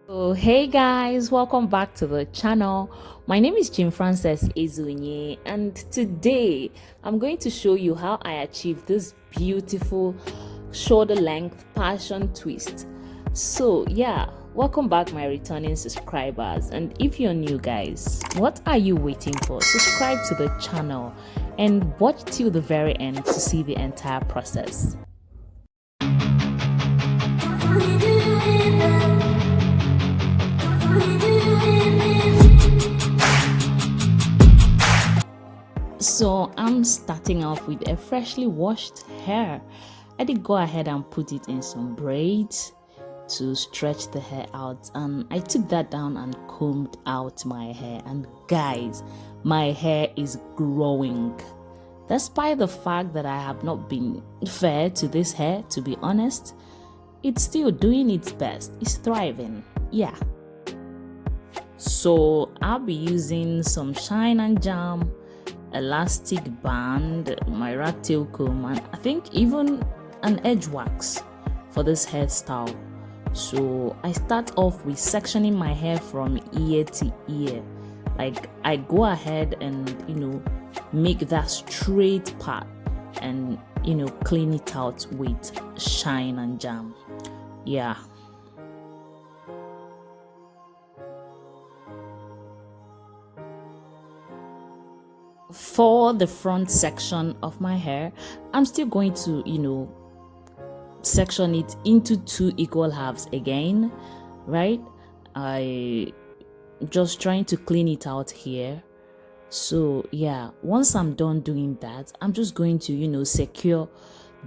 So hey guys, welcome back to the channel. My name is Janefrances Ezeonye, and today I'm going to show you how I achieved this beautiful shoulder length passion twist. So yeah, welcome back my returning subscribers, and if you're new guys, what are you waiting for? Subscribe to the channel and watch till the very end to see the entire process. So I'm starting off with a freshly washed hair. I did go ahead and put it in some braids to stretch the hair out, and I took that down and combed out my hair, and guys, my hair is growing. Despite the fact that I have not been fair to this hair, to be honest, it's still doing its best. It's thriving. Yeah. So I'll be using some shine and jam, elastic band, my rat tail comb, and I think even an edge wax for this hairstyle. So I start off with sectioning my hair from ear to ear. Like I go ahead and make that straight part and clean it out with shine and jam. Yeah. For the front section of my hair, I'm still going to section it into two equal halves again, right? I just trying to clean it out here. So yeah, once I'm done doing that, I'm just going to secure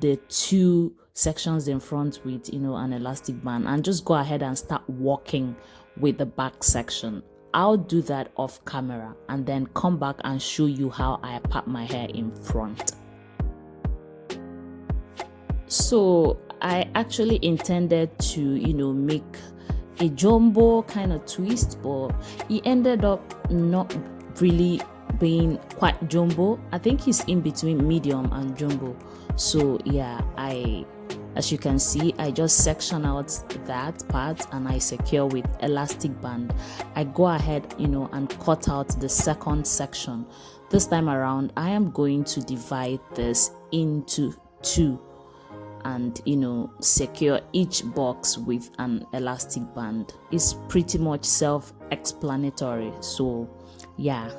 the two sections in front with an elastic band, and just go ahead and start working with the back section. I'll do that off camera and then come back and show you how I part my hair in front. So I actually intended to make a jumbo kind of twist, but it ended up not really being quite jumbo. I think it's in between medium and jumbo. So yeah, as you can see, I just section out that part and I secure with elastic band. I go ahead and cut out the second section. This time around, I am going to divide this into two and secure each box with an elastic band. It's pretty much self-explanatory. So yeah.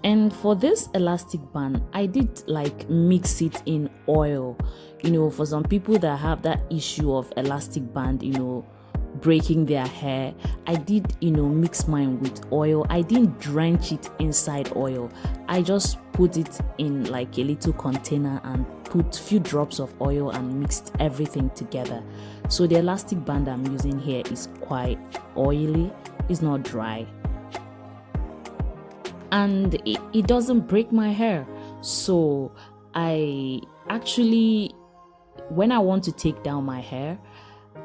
And for this elastic band, I did mix it in oil. For some people that have that issue of elastic band, breaking their hair, I did mix mine with oil. I didn't drench it inside oil. I just put it in a little container and put few drops of oil and mixed everything together. So the elastic band I'm using here is quite oily. It's not dry, and it doesn't break my hair. So I actually, when I want to take down my hair,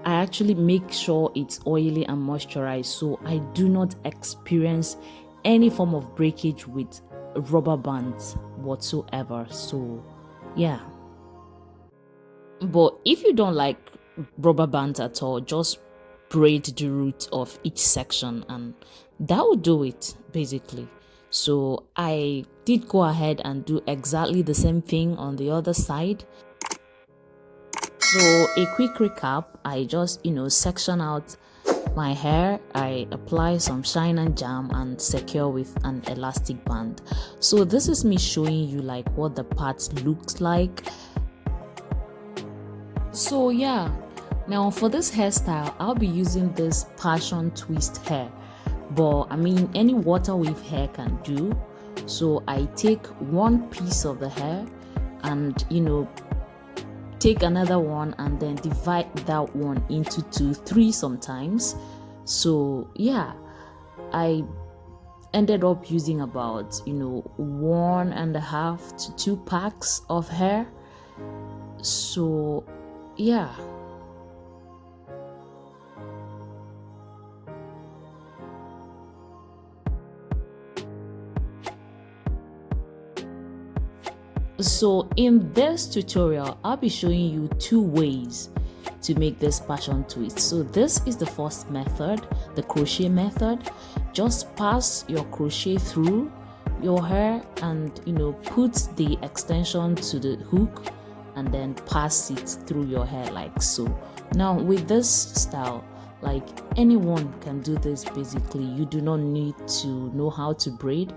I actually make sure it's oily and moisturized, so I do not experience any form of breakage with rubber bands whatsoever. So yeah. But if you don't like rubber bands at all, just braid the root of each section and that will do it basically. So I did go ahead and do exactly the same thing on the other side. So a quick recap, I just section out my hair, I apply some shine and jam and secure with an elastic band. So this is me showing you what the parts looks like. So yeah, now for this hairstyle, I'll be using this passion twist hair, but I mean any water wave hair can do. So I take one piece of the hair and take another one and then divide that one into two, three sometimes. So yeah, I ended up using about 1.5 to 2 packs of hair. So yeah. So in this tutorial, I'll be showing you two ways to make this passion twist. So this is the first method, the crochet method. Just pass your crochet through your hair and put the extension to the hook and then pass it through your hair like so. Now with this style, like anyone can do this basically. You do not need to know how to braid.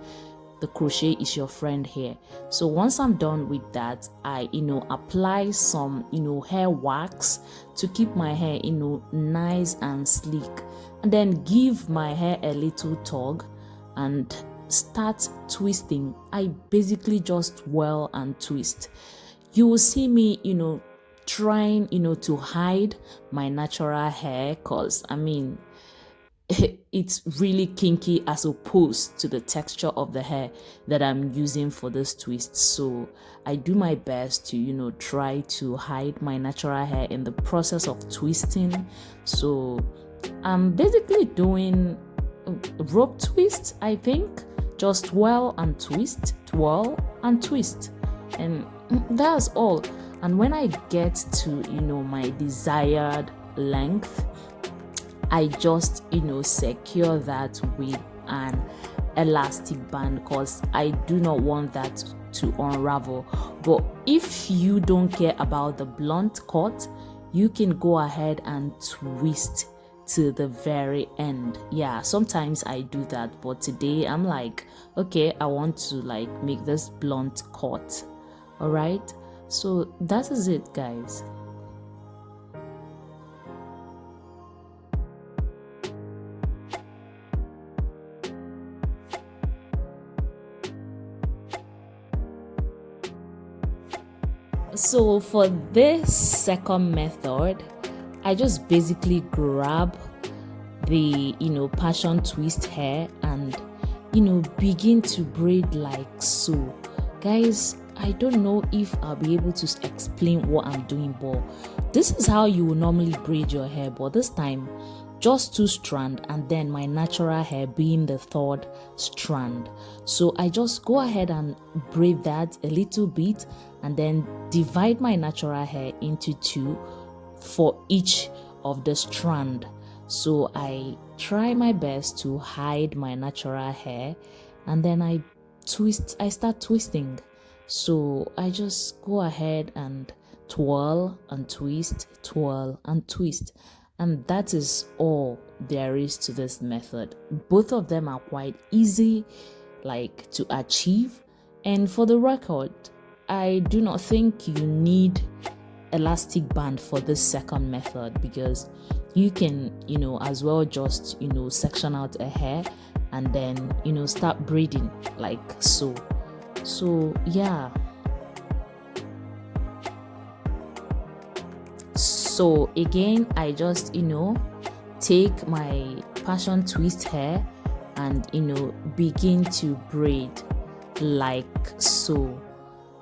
The crochet is your friend here. So once I'm done with that, I apply some hair wax to keep my hair nice and sleek, and then give my hair a little tug and start twisting. I basically just whirl and twist. You will see me trying to hide my natural hair, cause I mean it's really kinky as opposed to the texture of the hair that I'm using for this twist. So I do my best to try to hide my natural hair in the process of twisting. So I'm basically doing rope twist, I think. Just whirl and twist, twirl and twist, and that's all. And when I get to my desired length, I just secure that with an elastic band, because I do not want that to unravel. But if you don't care about the blunt cut, you can go ahead and twist to the very end. Yeah, sometimes I do that, but today I'm like, okay, I want to like make this blunt cut. All right, so that is it, guys. So for this second method, I just basically grab the passion twist hair and begin to braid like so. Guys, I don't know if I'll be able to explain what I'm doing, but this is how you will normally braid your hair, but this time just 2 strands and then my natural hair being the 3rd strand. So I just go ahead and braid that a little bit and then divide my natural hair into 2 for each of the strand. So I try my best to hide my natural hair and then I start twisting. So I just go ahead and twirl and twist, twirl and twist. And that is all there is to this method. Both of them are quite easy to achieve. And for the record, I do not think you need elastic band for this second method, because you can as well just section out a hair and then start braiding like so. So yeah, so again I just take my passion twist hair and begin to braid like so.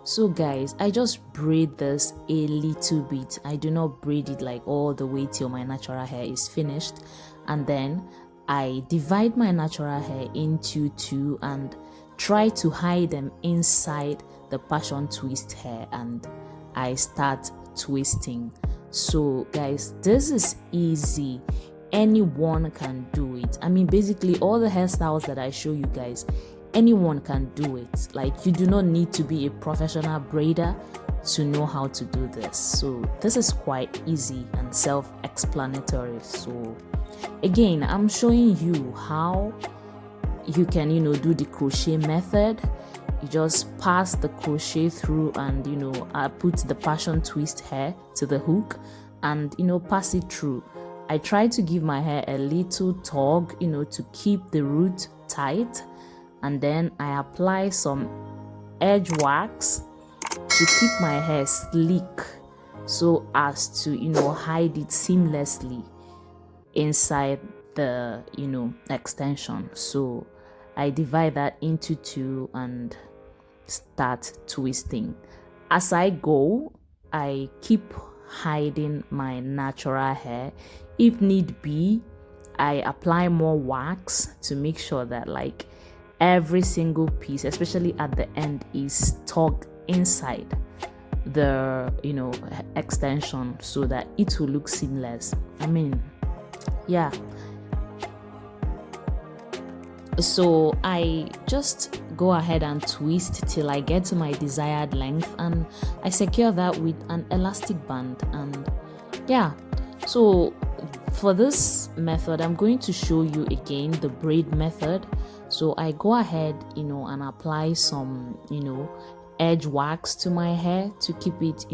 So guys, I just braid this a little bit. I do not braid it like all the way till my natural hair is finished, and then I divide my natural hair into 2 and try to hide them inside the passion twist hair, and I start twisting. So guys, this is easy. Anyone can do it. I mean, basically all the hairstyles that I show you guys, anyone can do it. Like, you do not need to be a professional braider to know how to do this. So this is quite easy and self-explanatory. So again, I'm showing you how you can do the crochet method. You just pass the crochet through and I put the passion twist hair to the hook and pass it through. I try to give my hair a little tug to keep the root tight, and then I apply some edge wax to keep my hair sleek so as to hide it seamlessly inside the extension. So I divide that into 2 and start twisting. As I go, I keep hiding my natural hair. If need be, I apply more wax to make sure that every single piece, especially at the end, is tucked inside. the extension so that it will look seamless. I mean, yeah. So I just go ahead and twist till I get to my desired length, and I secure that with an elastic band. And yeah, so for this method I'm going to show you again the braid method. So I go ahead and apply some edge wax to my hair to keep it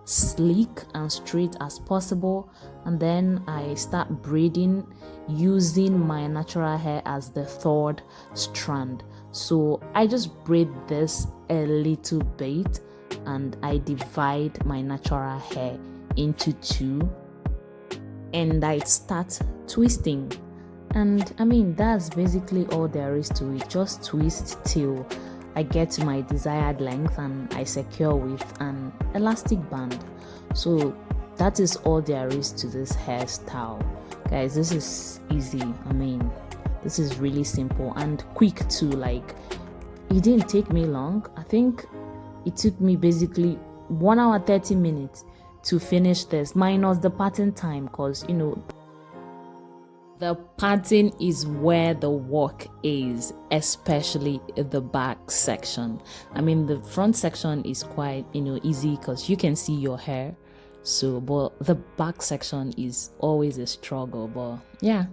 sleek and straight as possible, and then I start braiding using my natural hair as the third strand. So I just braid this a little bit and I divide my natural hair into two and I start twisting. And I mean, that's basically all there is to it. Just twist till I get to my desired length and I secure with an elastic band. So that is all there is to this hairstyle, guys. This is easy. I mean, this is really simple and quick too. Like, it didn't take me long. I think it took me basically 1 hour 30 minutes to finish this, minus the parting time, because the parting is where the work is, especially the back section. I mean, the front section is quite easy because you can see your hair. So, but the back section is always a struggle. But yeah.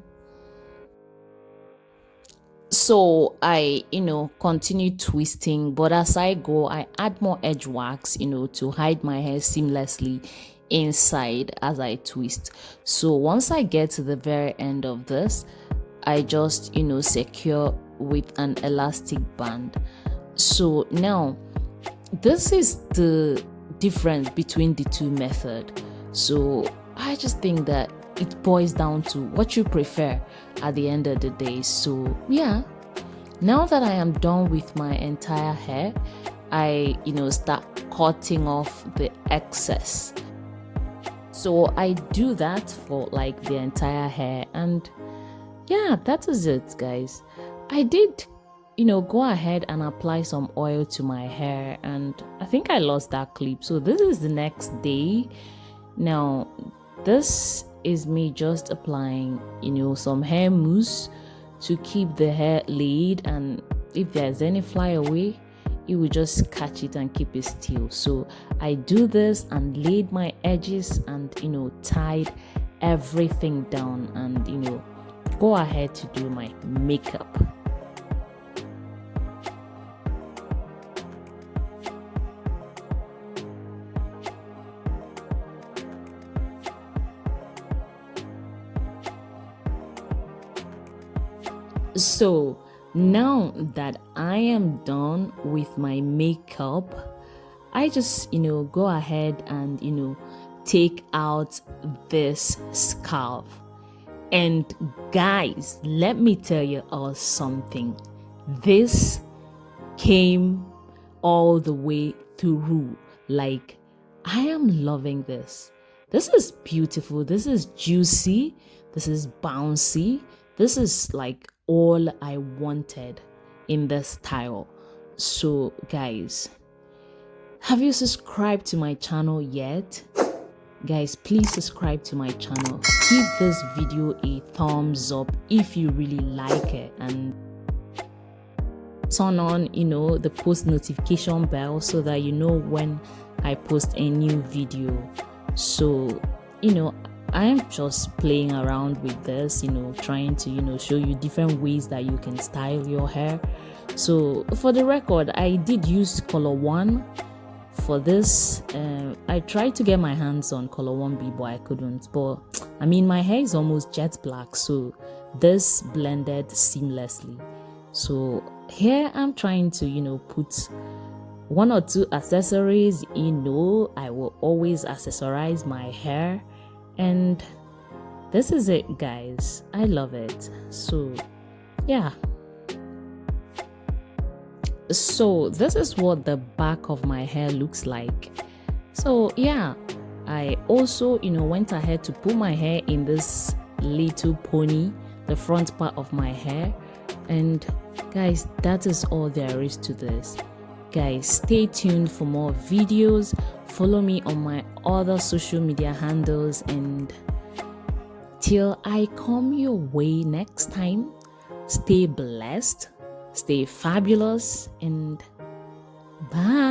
So I continue twisting, but as I go I add more edge wax to hide my hair seamlessly inside as I twist. So once I get to the very end of this, I just secure with an elastic band. So now this is the difference between the two methods. So I just think that it boils down to what you prefer at the end of the day. So yeah, now that I am done with my entire hair, I start cutting off the excess. So I do that for like the entire hair, and yeah, that is it, guys. I did go ahead and apply some oil to my hair, and I think I lost that clip. So this is the next day. Now this is me just applying some hair mousse to keep the hair laid, and if there's any flyaway, it will just catch it and keep it still. So I do this and laid my edges and tied everything down, and go ahead to do my makeup. So now that I am done with my makeup, I just go ahead and take out this scarf. And guys, let me tell you all something. This came all the way through. Like, I am loving this. This is beautiful. This is juicy. This is bouncy. This is like all I wanted in this style. So guys, have you subscribed to my channel yet? Guys, please subscribe to my channel. Give this video a thumbs up if you really like it, and turn on the post notification bell so that when I post a new video. So I am just playing around with this, trying to show you different ways that you can style your hair. So for the record, I did use color 1 for this. I tried to get my hands on color 1B, but I couldn't. But I mean, my hair is almost jet black, so this blended seamlessly. So here I'm trying to put 1 or 2 accessories. I will always accessorize my hair, and this is it, guys. I love it. So yeah, so this is what the back of my hair looks like. So yeah, I also went ahead to put my hair in this little pony, the front part of my hair. And guys, that is all there is to this. Guys, stay tuned for more videos Follow me on my other social media handles, and till I come your way next time, stay blessed, stay fabulous, and bye.